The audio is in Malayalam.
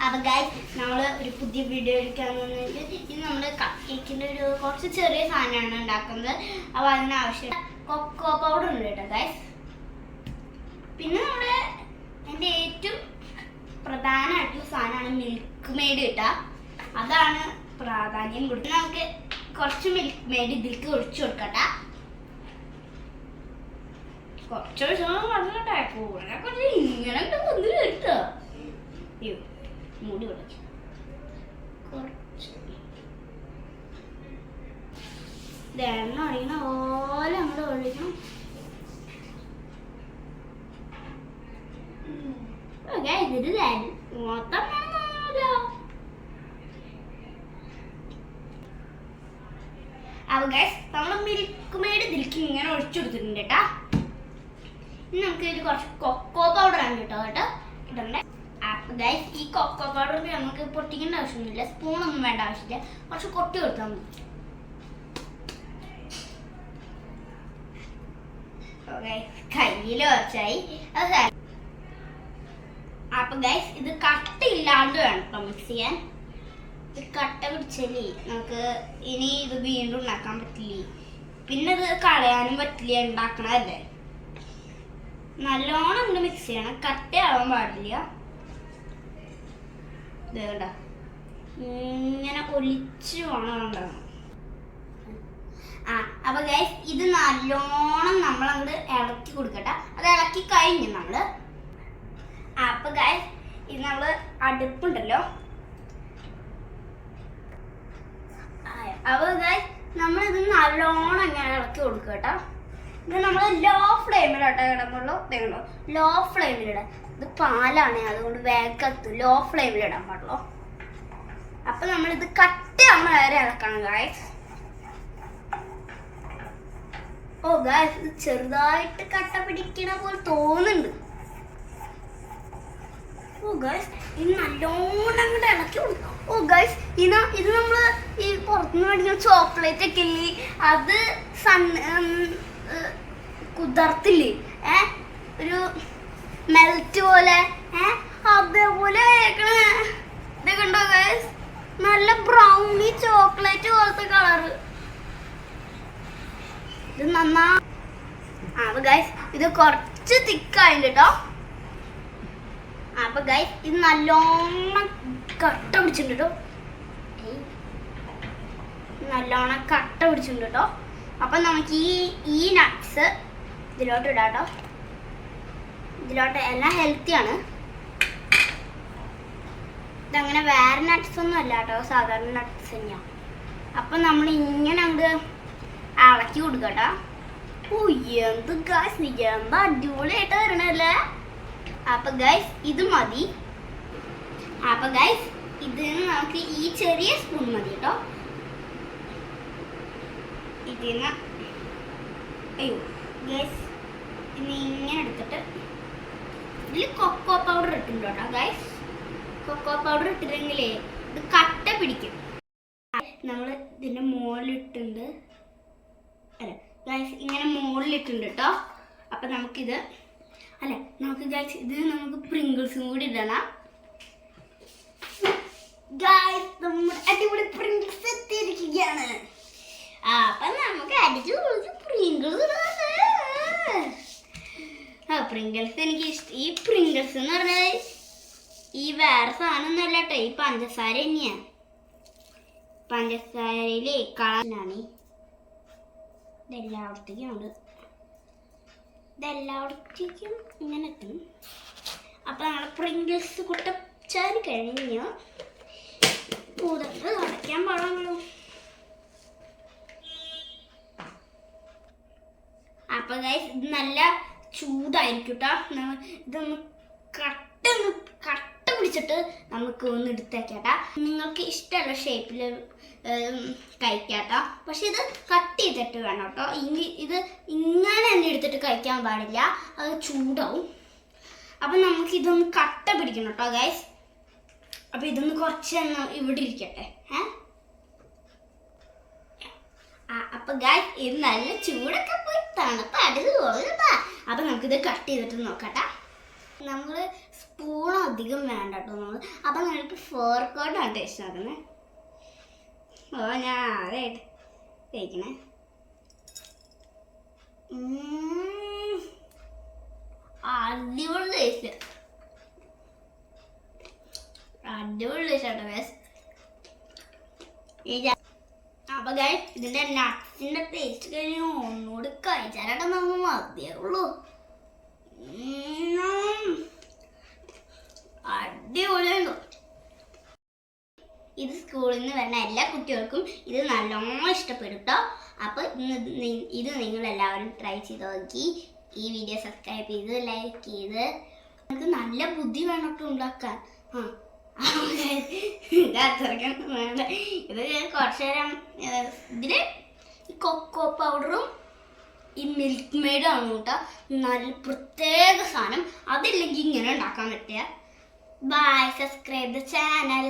അപ്പോൾ ഗൈസ് നമ്മൾ ഒരു പുതിയ വീഡിയോ എടുക്കാന്ന് പറഞ്ഞാൽ ഇത് നമ്മൾ കപ്പ് കേക്കിൻ്റെ ഒരു കുറച്ച് ചെറിയ സാധനമാണ് ഉണ്ടാക്കുന്നത്. അപ്പോൾ അതിനാവശ്യം കൊക്കോ പൗഡർ ഉണ്ട് കേട്ടോ ഗൈസ്. പിന്നെ നമ്മുടെ എൻ്റെ ഏറ്റവും പ്രധാനമായിട്ടുള്ള സാധനമാണ് മിൽക്ക് മെയ്ഡ് കിട്ടുക. അതാണ് പ്രാധാന്യം കൊടുത്ത് നമുക്ക് കുറച്ച് മിൽക്ക് മെയ്ഡ് ഇതിലേക്ക് ഒഴിച്ചു കൊടുക്കട്ടെ. കുറച്ച് പറഞ്ഞോട്ടെ കൂടെ കുറച്ച് ഇങ്ങനെ വന്ന് കേട്ടോ മൂടി കൊടുക്ക കുറച്ച് എണ്ണ ഒഴിക്കണ പോലെ അങ്ങോട്ട് ഒഴിക്കണം. ഇതിൽ മൊത്തം വേണമെന്നോ. അപ്പൊ ഗൈസ് നമ്മൾ മിൽക്ക് മെയ്ഡ് ഇതിലേക്ക് ഇങ്ങനെ ഒഴിച്ചു കൊടുത്തിട്ടുണ്ട് കേട്ടാ. ഇനി നമുക്ക് ഇതിൽ കുറച്ച് കൊക്കോ പൗഡർ ആണ് കേട്ടോ ഇടണ്ടേ. അപ്പൊ ഗൈസ് ഈ കൊക്കോ പൗഡർ നമുക്ക് പൊട്ടിക്കേണ്ട ആവശ്യമൊന്നുമില്ല, സ്പൂണൊന്നും വേണ്ട ആവശ്യമില്ല, കുറച്ച് കൊട്ടി കൊടുത്താൽ മതി. കയ്യിൽ കുറച്ചായി. അപ്പൊ ഗൈസ് ഇത് കട്ടയില്ലാണ്ട് വേണം കേട്ടോ മിക്സ് ചെയ്യാൻ. ഇത് കട്ട പിടിച്ചല്ലേ നമുക്ക് ഇനി ഇത് വീണ്ടും ഉണ്ടാക്കാൻ പറ്റില്ല, പിന്നെ ഇത് കളയാനും പറ്റില്ല, ഉണ്ടാക്കണതല്ലേ. നല്ലോണം ഇങ്ങോട്ട് മിക്സ് ചെയ്യണം, കട്ടയാവാൻ പാടില്ല. ഇത് കേട്ടോ ഇങ്ങനെ ഒലിച്ച് വേണം ഉണ്ടാകണം. അപ്പൊ ഗൈസ് ഇത് നല്ലോണം നമ്മളങ്ങോട്ട് ഇളക്കി കൊടുക്കട്ടെ. അത് ഇളക്കി കഴിഞ്ഞു നമ്മള്. അപ്പൊ ഗൈസ് ഇത് നമ്മള് അടുപ്പുണ്ടല്ലോ. അപ്പൊ ഗൈസ് നമ്മളിത് നല്ലോണം ഇങ്ങനെ ഇളക്കി കൊടുക്കുക കേട്ടോ. ഇത് നമ്മൾ ലോ ഫ്ലെയിമിലോട്ടോ ഇടുമ്പോഴോ വേണോ ലോ ഫ്ലെയിമിലിടാം. ഇത് പാലാണ്, അതുകൊണ്ട് വേഗത്ത് ലോ ഫ്ലെയിമിലിടാൻ പാടുള്ളൂ. അപ്പൊ നമ്മളിത് കട്ടയാവുന്ന വരെ ഇളക്കണം ഗൈസ്. ഓ ഗൈസ് ഇത് ചെറുതായിട്ട് കട്ട പിടിക്കണ പോലെ തോന്നുന്നുണ്ട്. ഓ ഗൈസ് ഇത് നല്ലോണം അങ്ങോട്ട് ഇളക്കി കൊടുക്കും. ഓ ഗൈസ് ഇത് നമ്മള് ഈ പുറത്തുനിന്ന് മേടിക്കുന്ന ചോക്ലേറ്റ് ഒക്കെ ഇല്ലേ, അത് കുതിർത്തില്ലേ ഒരു മെൽറ്റ് പോലെ അതേപോലെ ഇത് കണ്ടോ ഗൈസ്, നല്ല ബ്രൗണി ചോക്ലേറ്റ് പോലത്തെ കളറ്. ഇത് നന്നാ. അപ്പൊ ഗൈസ് ഇത് കുറച്ച് തിക്കായിണ്ട് കേട്ടോ. അപ്പൊ ഗൈസ് ഇത് നല്ലോണം കട്ട പിടിച്ചിട്ടുണ്ട് കേട്ടോ, നല്ലോണം കട്ട പിടിച്ചിട്ടുണ്ട് കേട്ടോ. അപ്പൊ നമുക്ക് ഈ നട്ട്സ് ഇതിലോട്ട് ഇടാം കേട്ടോ. ഇതിലോട്ട് എല്ലാം ഹെൽത്തിയാണ്. ഇതങ്ങനെ വേറെ നട്ട്സ് ഒന്നും അല്ല കേട്ടോ, സാധാരണ നട്ട്സ് തന്നെയാണ്. അപ്പൊ നമ്മൾ ഇങ്ങനെ അങ്ങോട്ട് ഇളക്കി കൊടുക്കട്ടോ. ഓ എന്ത് ഗൈസ് എന്താ അടിപൊളിയായിട്ട് വരണല്ലേ. അപ്പൊ ഗൈസ് ഇത് മതി. അപ്പൊ ഗൈസ് ഇതിന് നമുക്ക് ഈ ചെറിയ സ്പൂൺ മതി കേട്ടോ. ഇതിന് അയ്യോ ഗൈസ് ഇനി ഇങ്ങനെ എടുത്തിട്ട് ഇതിൽ കൊക്കോ പൗഡർ ഇട്ടിട്ടുണ്ട് കേട്ടോ ഗൈസ്. കൊക്കോ പൗഡർ ഇട്ടിട്ടെങ്കിലേ ഇത് കട്ട പിടിക്കും. നമ്മൾ ഇതിൻ്റെ മുകളിലിട്ടുണ്ട്, അല്ല ഗൈസ് ഇങ്ങനെ മുകളിലിട്ടുണ്ട് കേട്ടോ. അപ്പം നമുക്കിത് നമുക്ക് ഗൈസ് ഇത് നമുക്ക് പ്രിങ്കിൾസും കൂടി ഇടണം. ഗൈസ് നമ്മുടെ അടിപൊളി പ്രിങ്കിൾസ് എത്തിയിരിക്കുകയാണ്. അപ്പം നമുക്ക് അടിച്ചു പൊളിച്ച് പ്രിങ്കിൾസ്. പ്രിങ്കിൾസ് എനിക്ക് ഇഷ്ടം. ഈ പ്രിങ്കിൾസ് എന്ന് പറഞ്ഞാൽ ഈ വേറെ സാധനം ഒന്നുമല്ല കേട്ടോ, ഈ പഞ്ചസാര തന്നെയാണ്. പഞ്ചസാരയിലെ കളറാണ്. ഇതെല്ലായിടത്തേക്കും ഇങ്ങനെ എത്തും. അപ്പം നമ്മുടെ പ്രിങ്കിൾസ് കുട്ടച്ചാൽ കഴിഞ്ഞു പൂതത്ത് അടയ്ക്കാൻ പാടുള്ളൂ. അപ്പൊ ഗൈസ് ഇത് നല്ല ചൂടായിരിക്കും കേട്ടോ. ഇതൊന്ന് കട്ട പിടിച്ചിട്ട് നമുക്ക് ഒന്ന് എടുത്തേക്കാട്ടാ. നിങ്ങൾക്ക് ഇഷ്ടമുള്ള ഷേപ്പിൽ കഴിക്കാട്ടോ, പക്ഷെ ഇത് കട്ട് ചെയ്തിട്ട് വേണം കേട്ടോ. ഇത് ഇങ്ങനെ തന്നെ എടുത്തിട്ട് കഴിക്കാൻ പാടില്ല, അത് ചൂടാവും. അപ്പം നമുക്ക് ഇതൊന്ന് കട്ട പിടിക്കണം കേട്ടോ ഗൈസ്. അപ്പം ഇതൊന്ന് കുറച്ച് ഇവിടെ ഇരിക്കട്ടെ. അപ്പൊ ഗൈസ് ഇത് നല്ല ചൂടൊക്കെ പോയി തണുപ്പ് അടിച്ചു പോകും. അപ്പൊ നമുക്കിത് കട്ട് ചെയ്തിട്ട് നോക്കട്ടെ. നമ്മൾ സ്പൂൺ അധികം വേണ്ട കേട്ടോ നമ്മൾ. അപ്പം നിങ്ങൾക്ക് ഫോർക്കോട്ടാണ് ടേസ്റ്റ് ആക്കുന്നത്. ഓ ഞാൻ അതായിട്ട് കഴിക്കണേ. അടിപൊളി ടേസ്റ്റ്, അടിപൊളി ടേസ്റ്റ് ആട്ടോ ഗൈസ്. അപ്പൊ ഗൈസ് ഇതിന്റെ നട്ട്സിന്റെ ടേസ്റ്റ് കഴിഞ്ഞ് ഒന്നുകൂടി കഴിച്ചാലാട്ടോ നമ്മൾ മതിയുള്ളൂ. അടിപൊളിയുണ്ടോ. ഇത് സ്കൂളിൽ നിന്ന് വരുന്ന എല്ലാ കുട്ടികൾക്കും ഇത് നല്ലോണം ഇഷ്ടപ്പെടും കേട്ടോ. അപ്പോൾ ഇത് നിങ്ങൾ എല്ലാവരും ട്രൈ ചെയ്ത് നോക്കി. ഈ വീഡിയോ സബ്സ്ക്രൈബ് ചെയ്ത് ലൈക്ക് ചെയ്ത് നമുക്ക് നല്ല ബുദ്ധി വേണം കേട്ടോ ഉണ്ടാക്കാൻ. ഇത് അത്രയ്ക്കൊന്നും വേണ്ട. ഇത് കുറച്ച് നേരം ഇതില് കൊക്കോ പൗഡറും ഈ മിൽക്ക് മെയ്ഡും ആണ് കേട്ടോ. നല്ല പ്രത്യേക സാധനം. അതില്ലെങ്കിൽ ഇങ്ങനെ ഉണ്ടാക്കാൻ പറ്റുക. Bye, subscribe the channel.